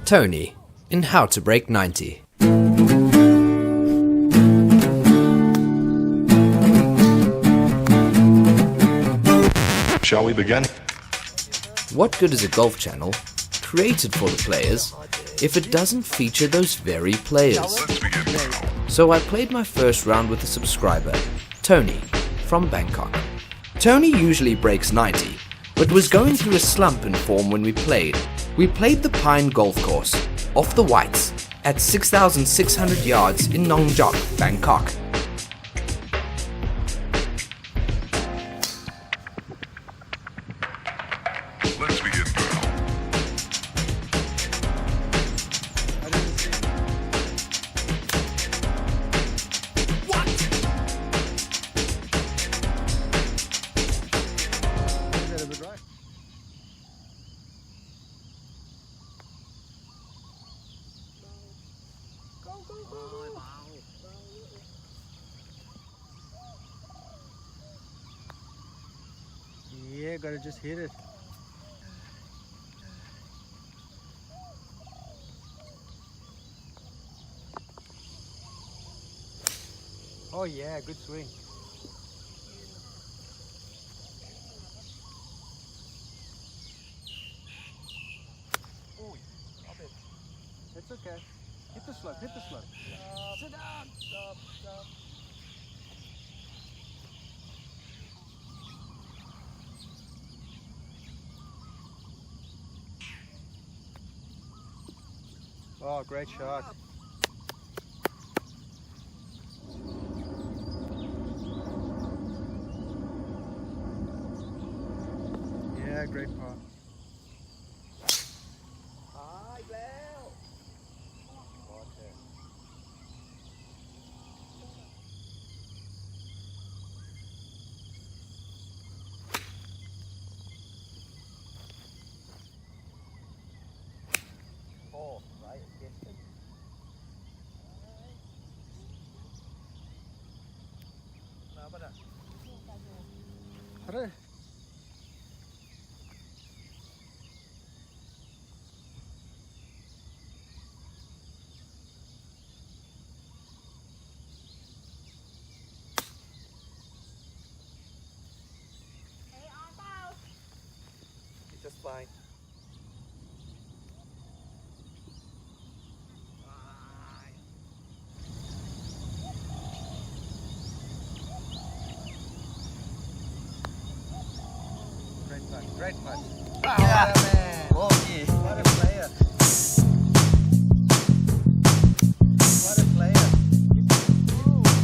Tony in How to Break 90. Shall we begin? What good is a golf channel, created for the players, if it doesn't feature those very players? So I played my first round with a subscriber, Tony, from Bangkok. Tony usually breaks 90, but was going through a slump in form when we played. We played the Pine Golf Course, off the Whites, at 6,600 yards in Nong Jok, Bangkok. Let's begin, girl. Yeah, gotta just hit it. Oh yeah, good swing. Oh, stop it. It's okay. Hit the slope, hit the slope. Sit down. Stop, stop. Oh, great shot. Yeah, great par. Oh, right, distance. Kenapa dah? Ada. It's just fine. Great putt. Wow, yeah. What a man. Okay. What a player. What a player. What a player.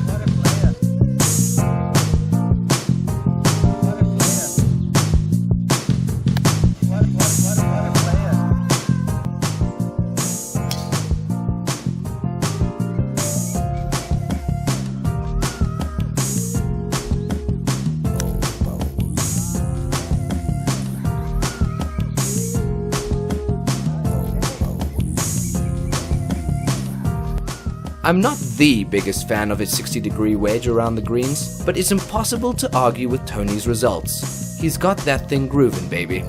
What a player. What a player. What a player. I'm not the biggest fan of his 60-degree wedge around the greens, but it's impossible to argue with Tony's results. He's got that thing grooving, baby.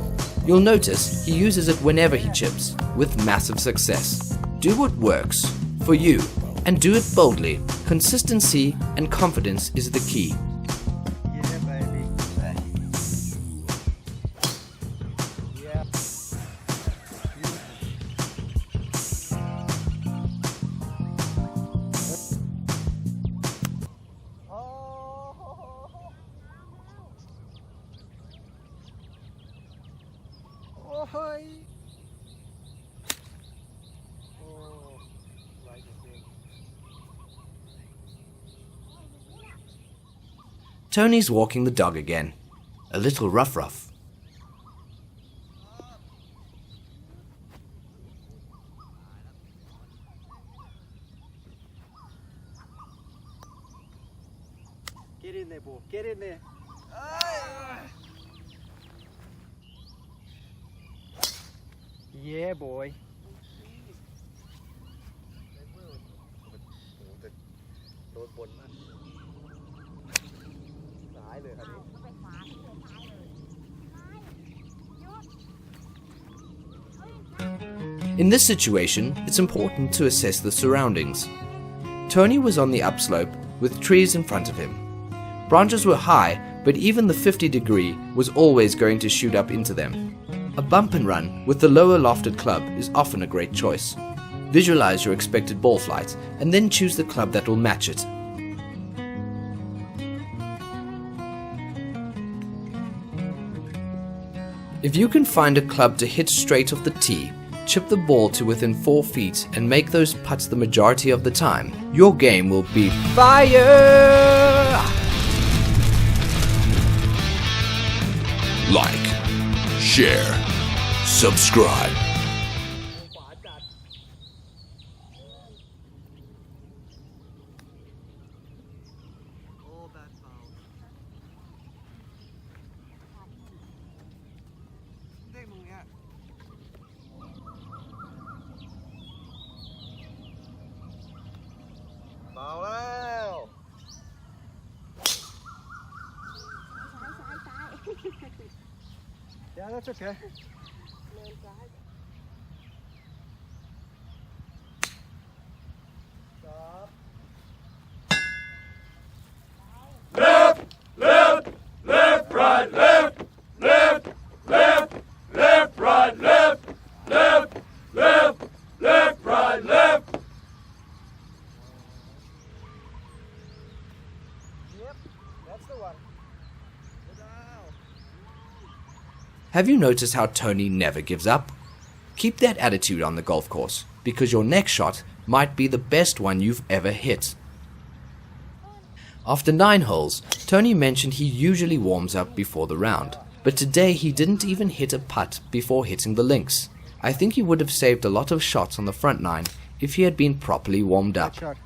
You'll notice he uses it whenever he chips, with massive success. Do what works for you, and do it boldly. Consistency and confidence is the key. Yeah, baby. Yeah. Oh, hi. Oh, right again. Tony's walking the dog again. A little rough. Get in there, boy. Get in there. Yeah, boy. โดนบนมากซ้ายเลยครับนี้ In this situation, it's important to assess the surroundings. Tony was on the upslope with trees in front of him. Branches were high, but even the 50-degree was always going to shoot up into them. A bump and run with the lower lofted club is often a great choice. Visualize your expected ball flight and then choose the club that will match it. If you can find a club to hit straight off the tee, chip the ball to within 4 feet and make those putts the majority of the time, your game will be fire! Like, share, subscribe. Yeah, that's okay. Stop. Left, left, left, right, left, left, left, left, right, left, left, left, left, right, left. Yep, that's the one. Good now. Have you noticed how Tony never gives up? Keep that attitude on the golf course, because your next shot might be the best one you've ever hit. After 9 holes, Tony mentioned he usually warms up before the round, but today he didn't even hit a putt before hitting the links. I think he would have saved a lot of shots on the front 9 if he had been properly warmed up. Good shot.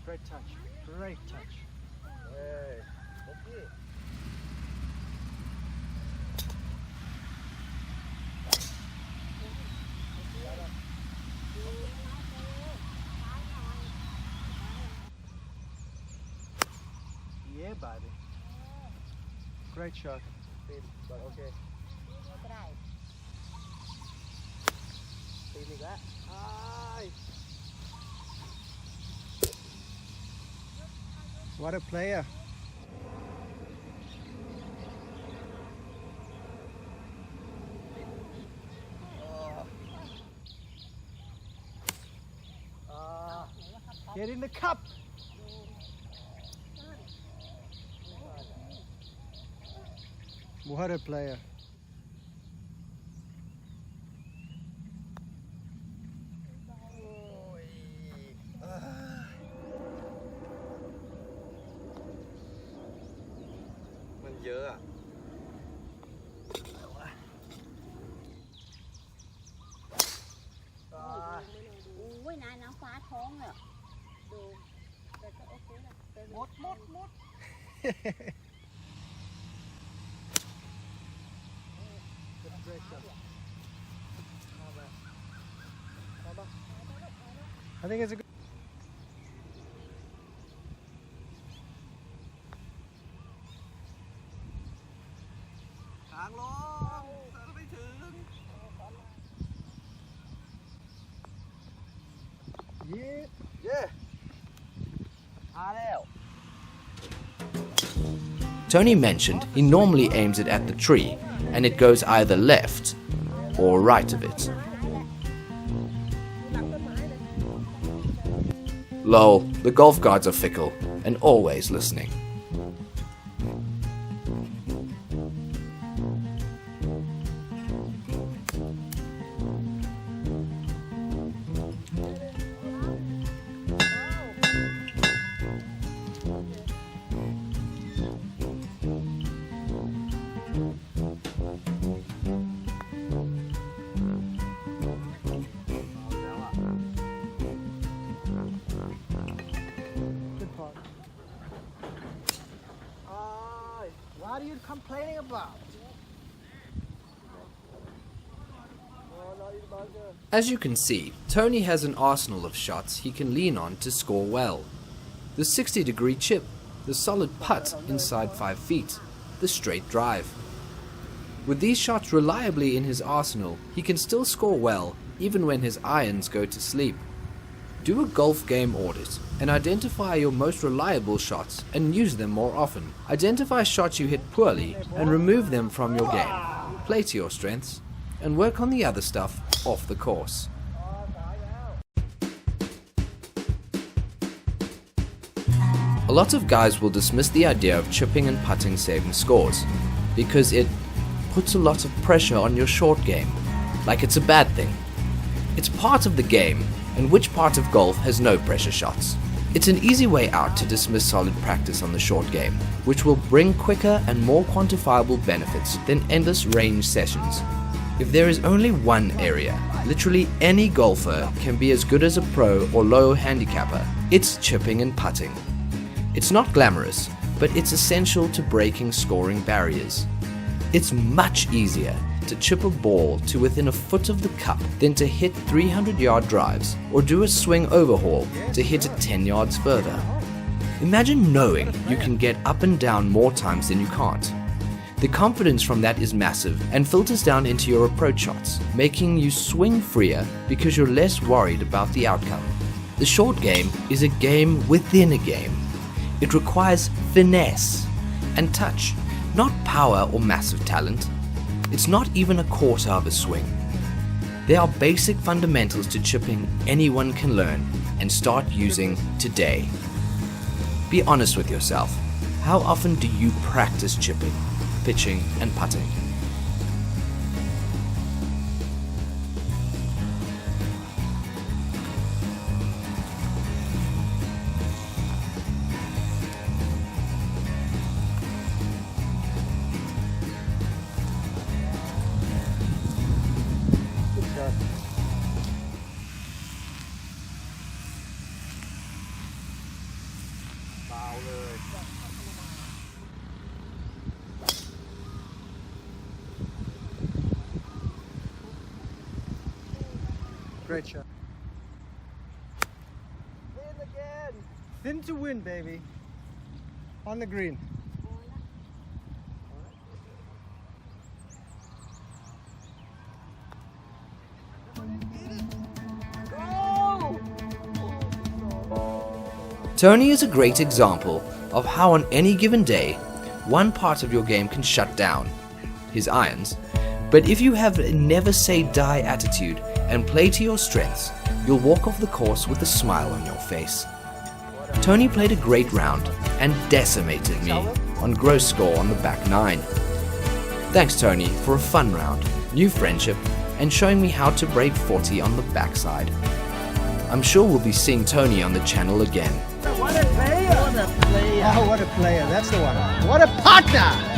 Great touch. Great touch. Hey, okay. Yeah, baby. Great shot. But okay. Aye. What a player. Get in the cup. What a player. I think it's a good. Yeah. Yeah. Tony mentioned he normally aims it at the tree and it goes either left or right of it. Lol, the golf gods are fickle and always listening. What are you complaining about? As you can see, Tony has an arsenal of shots he can lean on to score well. The 60-degree chip, the solid putt inside 5 feet, the straight drive. With these shots reliably in his arsenal, he can still score well even when his irons go to sleep. Do a golf game audit and identify your most reliable shots and use them more often. Identify shots you hit poorly and remove them from your game. Play to your strengths and work on the other stuff off the course. A lot of guys will dismiss the idea of chipping and putting saving scores because it puts a lot of pressure on your short game, like it's a bad thing. It's part of the game, and which part of golf has no pressure shots? It's an easy way out to dismiss solid practice on the short game, which will bring quicker and more quantifiable benefits than endless range sessions. If there is only one area, literally any golfer can be as good as a pro or low handicapper, it's chipping and putting. It's not glamorous, but it's essential to breaking scoring barriers. It's much easier to chip a ball to within a foot of the cup than to hit 300-yard drives or do a swing overhaul to hit it 10 yards further. Imagine knowing you can get up and down more times than you can't. The confidence from that is massive and filters down into your approach shots, making you swing freer because you're less worried about the outcome. The short game is a game within a game. It requires finesse and touch, not power or massive talent. It's not even a quarter of a swing. There are basic fundamentals to chipping anyone can learn and start using today. Be honest with yourself. How often do you practice chipping, pitching, and putting? Great shot. Thin again. Thin to win, baby. On the green. Tony is a great example of how on any given day, one part of your game can shut down, his irons. But if you have a never say die attitude and play to your strengths, you'll walk off the course with a smile on your face. Tony played a great round and decimated me on gross score on the back 9. Thanks Tony for a fun round, new friendship, and showing me how to break 40 on the backside. I'm sure we'll be seeing Tony on the channel again. What a player! What a player! Oh, what a player! That's the one. What a partner!